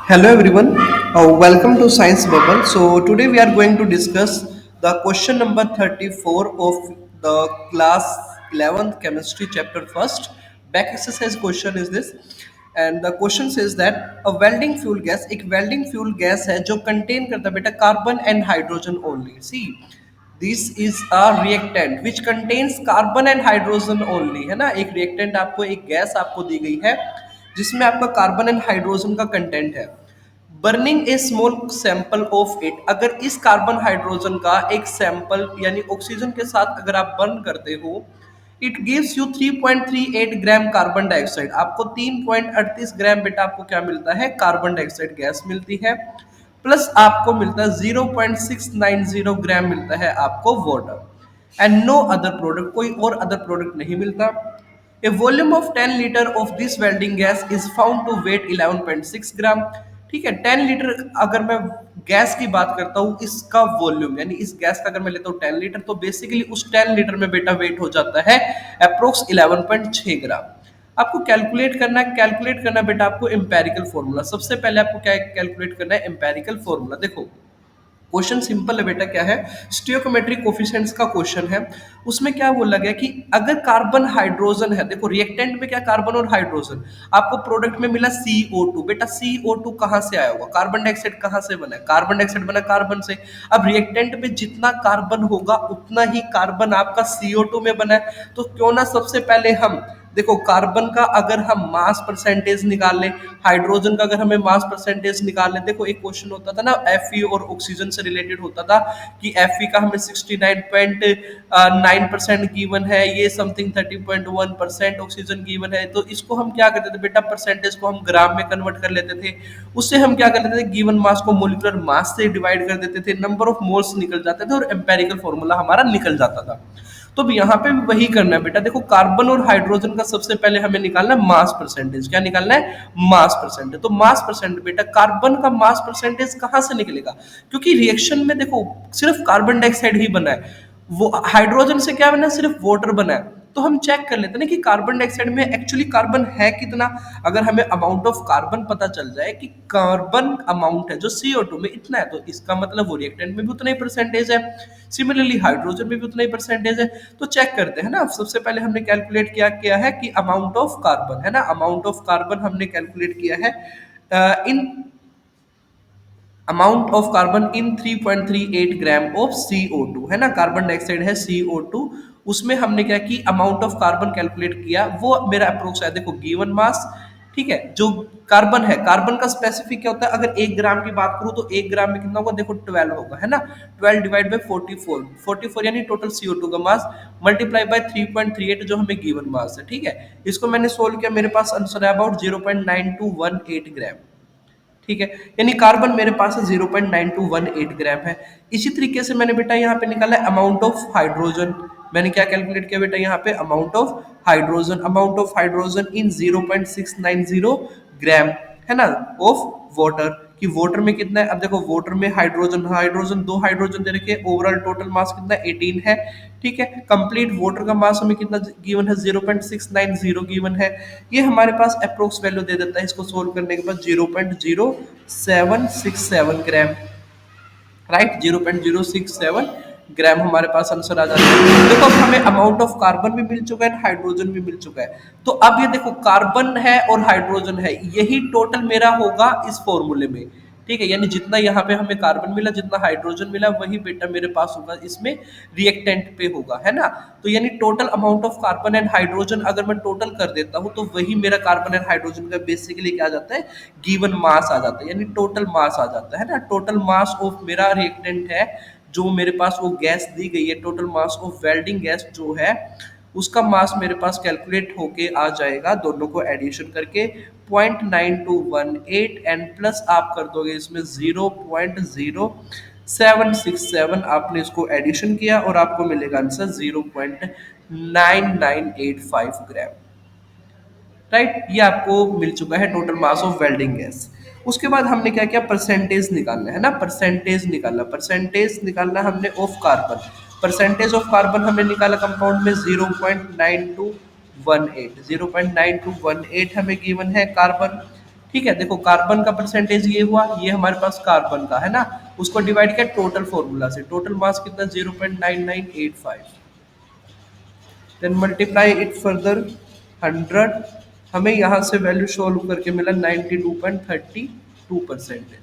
Hello everyone, welcome to Science Bubble. So today we are going to discuss the question number 34 of the class 11th chemistry chapter first. Back exercise question is this, and the question says that a welding fuel gas एक welding fuel gas है जो contain करता है बेटा carbon and hydrogen only. See this is a reactant which contains carbon and hydrogen only, है ना. एक reactant आपको, एक गैस आपको दी गई है जिसमें आपका कार्बन एंड हाइड्रोजन का कंटेंट है. Burning A small sample of it, अगर इस कार्बन हाइड्रोजन का एक सैंपल यानी ऑक्सीजन के साथ अगर आप बर्न करते हो, it gives you 3.38 gram carbon dioxide. आपको 3.38 ग्राम बेटा आपको क्या मिलता है, कार्बन डाइऑक्साइड गैस मिलती है. प्लस आपको मिलता है 0.690 ग्राम मिलता है आपको water and no other product, कोई और अदर प्रोडक्ट नहीं मिलता. A volume of 10 litre of this welding gas is found to weigh 11.6 gram. ठीक है, 10 लीटर अगर मैं गैस की बात करता हूँ, इसका वॉल्यूम यानी इस गैस का अगर मैं लेता हूँ 10 लीटर, तो बेसिकली उस 10 लीटर में बेटा वेट हो जाता है अप्रोक्स 11.6 ग्राम. आपको कैलकुलेट करना है, कैलकुलेट करना बेटा आपको एम्पेरिकल फॉर्मूला. सबसे पहले आपको क्या कैलकुलेट करना है, एम्पेरिकल फॉर्मूला. देखो क्वेश्चन सिंपल है बेटा, क्या है, स्टियोमेट्रिक कोफिशिएंट्स का क्वेश्चन है. उसमें क्या बोला गया कि अगर कार्बन हाइड्रोजन है, देखो रिएक्टेंट में क्या कार्बन और हाइड्रोजन, आपको प्रोडक्ट में मिला CO2. बेटा CO2 कहाँ से आया होगा, कार्बन डाइऑक्साइड कहाँ से बना है, कार्बन डाइऑक्साइड बना कार्बन से. अब रिएक्टेंट में जितना कार्बन होगा उतना ही कार्बन आपका CO2 में बना है. तो क्यों ना सबसे पहले हम देखो कार्बन का अगर हम मास परसेंटेज निकाल लें, हाइड्रोजन का अगर हमें मास परसेंटेज निकाल लें. देखो एक क्वेश्चन होता था ना Fe और ऑक्सीजन से रिलेटेड होता था कि Fe का हमें 69.9% गिवन है, ये समथिंग 30.1% ऑक्सीजन गिवन है. तो इसको हम क्या करते थे बेटा, परसेंटेज को हम ग्राम में कन्वर्ट कर लेते थे. उससे हम क्या कर लेते थे, गिवन मास को मोलिकुलर मास से डिवाइड कर देते थे, नंबर ऑफ मोल्स निकल जाते थे और एम्पेरिकल फॉर्मूला हमारा निकल जाता था. तो अब यहाँ पे भी वही करना है बेटा. देखो कार्बन और हाइड्रोजन का सबसे पहले हमें निकालना है मास परसेंटेज. क्या निकालना है, मास परसेंटेज. तो मास परसेंटेज बेटा, कार्बन का मास परसेंटेज कहाँ से निकलेगा, क्योंकि रिएक्शन में देखो सिर्फ कार्बन डाइऑक्साइड ही बना है, वो हाइड्रोजन से क्या बना है, सिर्फ वाटर बना है. तो हम चेक कर लेते हैं ना कि कार्बन डाइऑक्साइड में एक्चुअली कार्बन है कितना. अगर हमें अमाउंट ऑफ कार्बन पता चल जाए कि कार्बन अमाउंट है जो CO2 में इतना है, तो इसका मतलब वो रिएक्टेंट में भी उतना ही परसेंटेज है, सिमिलरली हाइड्रोजन में भी उतना ही परसेंटेज है. तो चेक करते हैं ना. सबसे पहले हमने कैलकुलेट किया क्या है कि अमाउंट ऑफ कार्बन, है ना, अमाउंट ऑफ कार्बन हमने कैलकुलेट किया है in amount of carbon in 3.38 gram of CO2, है ना, कार्बन डाइऑक्साइड है CO2. उसमें हमने क्या की, अमाउंट ऑफ कार्बन कैलकुलेट किया, वो मेरा अप्रोक्स है, देखो गिवन मास. ठीक है, जो कार्बन है, कार्बन का स्पेसिफिक क्या होता है, अगर 1 ग्राम की बात करूं तो 1 ग्राम में कितना होगा, देखो 12 होगा, है ना. 12 डिवाइड बाई 44 यानी टोटल CO2 का मास मल्टीप्लाई बाय 3.38 जो हमें गिवन मास है. ठीक है, इसको मैंने सोल्व किया, मेरे पास आंसर है अबाउट 0.9218 ग्राम. ठीक है, यानी कार्बन मेरे पास 0.9218 ग्राम है. इसी तरीके से मैंने बेटा यहाँ पे निकाला अमाउंट ऑफ हाइड्रोजन. मैंने क्या कैलकुलेट किया बेटा यहाँ पे, amount of hydrogen. Amount of hydrogen in 0.690 ग्राम, है ना, ऑफ वाटर. कि वाटर में कितना है, अब देखो वाटर में हाइड्रोजन, हाइड्रोजन दो हाइड्रोजन दे रखे, ओवरऑल टोटल मास कितना 18 है. ठीक है, कंप्लीट वाटर का मास हमें कितना गिवन है, 0.690 गिवन है. ये हमारे पास अप्रोक्स वैल्यू दे देता है, इसको सोल्व करने के बाद 0.0767 ग्राम, राइट, 0.067 ग्राम हमारे पास आंसर आ जाता है. देखो अब हमें अमाउंट ऑफ कार्बन भी मिल चुका है, हाइड्रोजन भी मिल चुका है. तो अब ये देखो कार्बन है और हाइड्रोजन है, यही टोटल मेरा होगा इस फॉर्मूले में. ठीक है, यानी जितना यहाँ पे हमें कार्बन मिला, जितना हाइड्रोजन मिला, वही बेटा मेरे पास होगा इसमें रिएक्टेंट पे होगा, है ना. तो यानी total amount of carbon and hydrogen अगर मैं टोटल कर देता हूँ, तो वही मेरा कार्बन एंड हाइड्रोजन का बेसिकली क्या आ जाता है, गिवन मास आ जाता है, यानी टोटल मास आ जाता है ना. टोटल मास ऑफ मेरा रिएक्टेंट है जो मेरे पास वो गैस दी गई है, total mass of welding gas जो है, उसका मास मेरे पास कैलकुलेट होके आ जाएगा, दोनों को एडिशन करके 0.9218 एंड प्लस आप कर दोगे इसमें 0.0767. आपने इसको एडिशन किया और आपको मिलेगा आंसर 0.9985 ग्राम. राइट, ये आपको मिल चुका है total mass of welding gas. उसके बाद हमने क्या किया, परसेंटेज निकालना है ना, परसेंटेज निकालना, परसेंटेज निकालना हमने of carbon. Percentage of carbon हमने निकाला कंपाउंड में 0.9218, 0.9218 हमें गिवन है कार्बन. ठीक है, देखो कार्बन का परसेंटेज ये हुआ, ये हमारे पास कार्बन का है ना, उसको डिवाइड किया टोटल फॉर्मूला से, टोटल मास कितना 0.9985, देन मल्टीप्लाई इट फर्दर 100, हमें यहाँ से वैल्यू सोल्व करके मिला 92.32 परसेंटेज।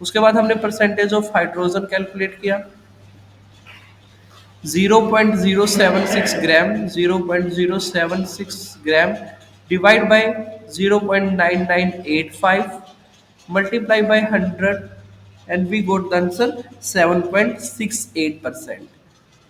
उसके बाद हमने परसेंटेज ऑफ हाइड्रोजन कैलकुलेट किया, 0.076 ग्राम, 0.076 ग्राम divide bye 0.9985 multiply by 100 and we got the answer 7.68%।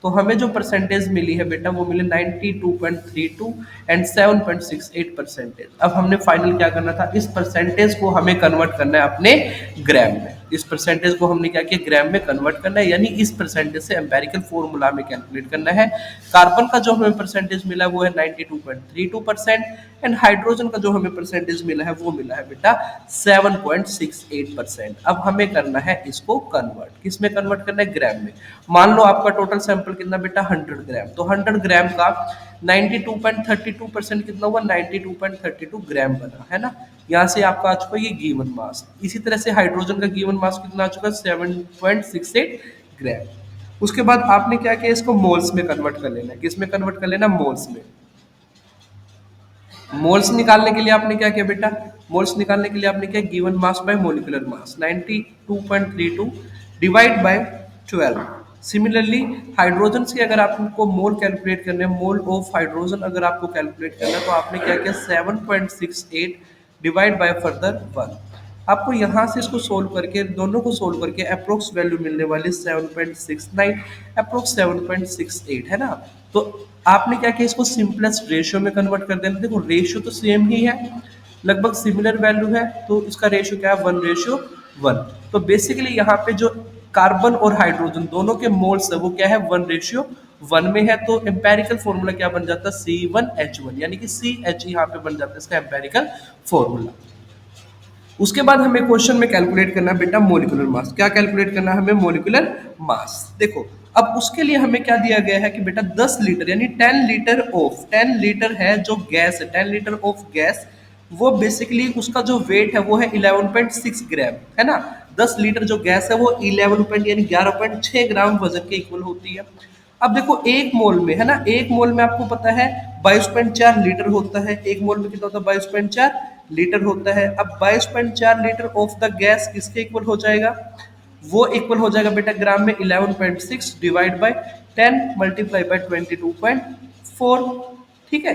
तो हमें जो परसेंटेज मिली है बेटा वो मिले 92.32 एंड 7.68%। अब हमने फाइनल क्या करना था, इस परसेंटेज को हमें कन्वर्ट करना है अपने ग्राम में, इस परसेंटेज को हमने क्या किया ग्राम में कन्वर्ट करना है, यानी इस परसेंटेज से एम्पेरिकल फॉर्मूला में कैलकुलेट करना है। कार्बन का जो हमें परसेंटेज मिला वो है 92.32% एंड हाइड्रोजन का जो हमें परसेंटेज मिला है वो मिला है बेटा 7.68%। अब हमें करना है इसको कन्वर्ट, किस में कन्वर्ट करना है, ग्राम में। मान लो आपका टोटल सैंपल कितना बेटा 100 ग्राम, तो 100 ग्राम का 92.32% कितना हुआ, 92.32 ग्राम बना है ना। यहाँ से आपका आ चुका ये गिवन मास। इसी तरह से हाइड्रोजन का गिवन मास कितना आ चुका, 7.68 ग्राम। उसके बाद आपने क्या किया, इसको मोल्स में कन्वर्ट कर लेना है, किस में कन्वर्ट कर लेना, मोल्स में। मोल्स निकालने के लिए आपने क्या किया बेटा, मोल्स निकालने के लिए आपने क्या, given mass by molecular mass 92.32 divide by 12। Similarly hydrogen की अगर आपको मोल कैलकुलेट करने हैं, मोल ऑफ हाइड्रोजन अगर आपको कैलकुलेट करना है तो आपने क्या किया 7.68 डिवाइड बाय फर्दर 1। आपको यहाँ से इसको सोल्व करके, दोनों को सोल्व करके अप्रोक्स वैल्यू मिलने वाली 7.69, अप्रोक्स 7.68 है ना। तो आपने क्या किया, इसको सिंपलेस्ट रेशियो में कन्वर्ट कर देना। देखो रेशियो तो सेम ही है, लगभग सिमिलर वैल्यू है, तो इसका रेशियो क्या है 1:1। तो बेसिकली यहाँ पे जो कार्बन और हाइड्रोजन दोनों के मोल्स है वो क्या है 1:1 में है, तो एम्पेरिकल फॉर्मूला क्या बन जाता है C1H1, यानी कि CH यहाँ पे बन जाता है इसका एम्पेरिकल फॉर्मूला। उसके बाद हमें क्वेश्चन में कैलकुलेट करना है बेटा मोलिकुलर मास। क्या कैलकुलेट करना है हमें, मोलिकुलर मास। देखो अब उसके लिए हमें क्या दिया गया है कि बेटा 10 लीटर यानी 10 लीटर ऑफ, 10 लीटर है जो गैस है, 10 लीटर ऑफ गैस, वो बेसिकली उसका जो वेट है वो है 11.6 ग्राम है ना। 10 लीटर जो गैस है वो 11 यानी 11.6 ग्राम वजन के इक्वल होती है। अब देखो एक मोल में है ना, एक मोल में आपको पता है 22.4 लीटर होता है, एक मोल में कितना होता है 22.4 लीटर होता है। अब 22.4 लीटर ऑफ द गैस किसके इक्वल हो जाएगा, वो इक्वल हो जाएगा बेटा ग्राम में 11.6 डिवाइड बाय 10 मल्टीप्लाई बाय 22.4। ठीक है,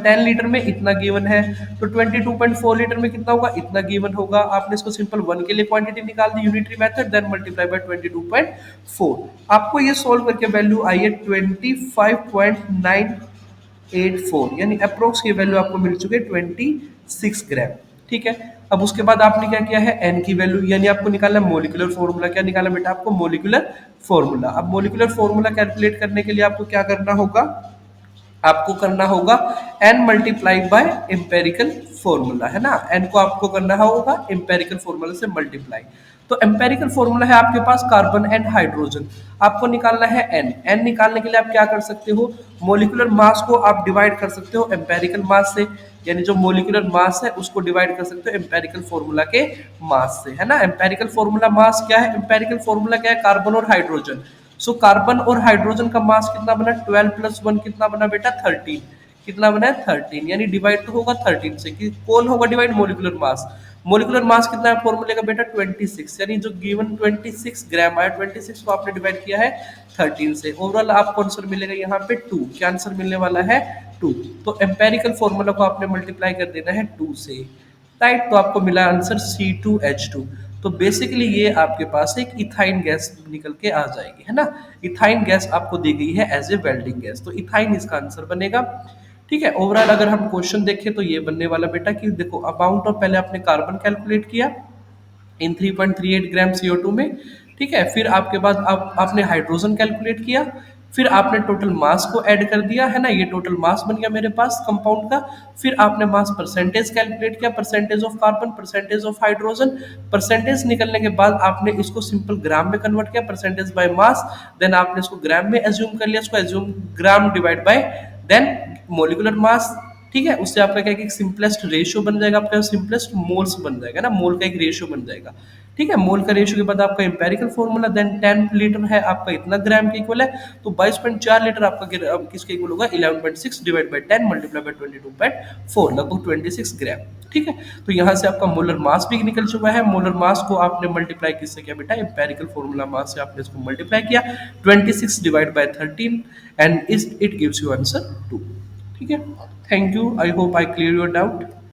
10 लीटर में इतना गिवन है, तो 22.4 लीटर में कितना होगा, इतना गिवन होगा। आपने इसको सिंपल 1 के लिए क्वांटिटी निकाल दी unitary method, then multiply by 22.4। आपको ये सोल्व करके वैल्यू आई है 25.984, यानी अप्रोक्स की वैल्यू आपको मिल चुकी है 26 ग्राम। ठीक है, अब उसके बाद आपने क्या किया है एन की वैल्यू, यानी आपको निकालना है मोलिकुलर फॉर्मूला। क्या निकालना बेटा आपको, मोलिकुलर फॉर्मूला। अब मोलिकुलर फॉर्मूला कैलकुलेट करने के लिए आपको क्या करना होगा, आपको करना होगा n multiply by empirical formula है ना, n को आपको करना होगा एम्पेरिकल फॉर्मूला से मल्टीप्लाई। तो एम्पेरिकल फॉर्मूला है आपके पास कार्बन एंड हाइड्रोजन, आपको निकालना है n। n निकालने के लिए आप क्या कर सकते हो, मोलिकुलर मास को आप डिवाइड कर सकते हो एम्पेरिकल मास से, यानी जो मोलिकुलर मास है उसको डिवाइड कर सकते हो एम्पेरिकल फॉर्मूला के मास से है ना। एम्पेरिकल फॉर्मूला मास क्या है, एम्पेरिकल फॉर्मूला क्या है, कार्बन और हाइड्रोजन। सो कार्बन और हाइड्रोजन का मास कितना बना, 12 + 1 कितना बना बेटा 13, कितना बना है 13, यानी डिवाइड तो होगा 13 से, कि कौन होगा divide, molecular mass. Molecular mass कितना है फॉर्मूले का बेटा 26, यानी जो गिवन 26 ग्राम आया, 26 को आपने डिवाइड किया है 13 से। ओवरऑल आपको आंसर मिलेगा यहाँ पे 2, क्या आंसर मिलने वाला है 2। तो एम्पेरिकल फॉर्मूला को आपने मल्टीप्लाई कर देना है 2 से, राइट। तो आपको मिला आंसर C2H2। तो बेसिकली ये आपके पास एक इथाइन गैस निकल के आ जाएगी है ना। इथाइन गैस आपको दी गई है एज ए वेल्डिंग गैस, तो इथाइन इसका आंसर बनेगा। ठीक है, ओवरऑल अगर हम क्वेश्चन देखें तो ये बनने वाला बेटा कि देखो अमाउंट ऑफ, पहले आपने कार्बन कैलकुलेट किया इन 3.38 ग्राम CO2 में। ठीक है, फिर आपके बाद आपने हाइड्रोजन कैलकुलेट किया, फिर आपने टोटल मास को ऐड कर दिया है ना, ये टोटल मास बन गया मेरे पास कंपाउंड का। फिर आपने मास परसेंटेज कैलकुलेट किया, percentage of carbon, percentage of hydrogen. Percentage निकलने के बाद आपने इसको सिंपल ग्राम में कन्वर्ट किया, परसेंटेज बाय मास, देन आपने इसको ग्राम में एज्यूम कर लिया, इसको assume gram divide by then molecular mass, ठीक है, उससे आपका क्या है कि सिंपलेस्ट रेशियो बन जाएगा, आपका सिंपलेस्ट मोल्स बन जाएगा ना, मोल का एक रेशियो बन जाएगा। ठीक है, मोल का रेशियो के बाद आपका इंपेरिकल फॉर्मूला, देन 10 लीटर है आपका इतना ग्राम के इक्वल है, तो 22.4 लीटर आपका किसके इक्वल होगा, 11.6 डिवाइड बाई 10 मल्टीप्लाई बाई 22.4, लगभग 26 ग्राम। ठीक है, तो यहाँ से आपका मोलर मास भी निकल चुका है। मोलर मास को आपने मल्टीप्लाई किससे किया बेटा, इंपेरिकल फॉर्मूला मास से आपने इसको मल्टीप्लाई किया, 26 divide by 13, and it gives you answer 2। ठीक है, thank you, I hope I clear your doubt.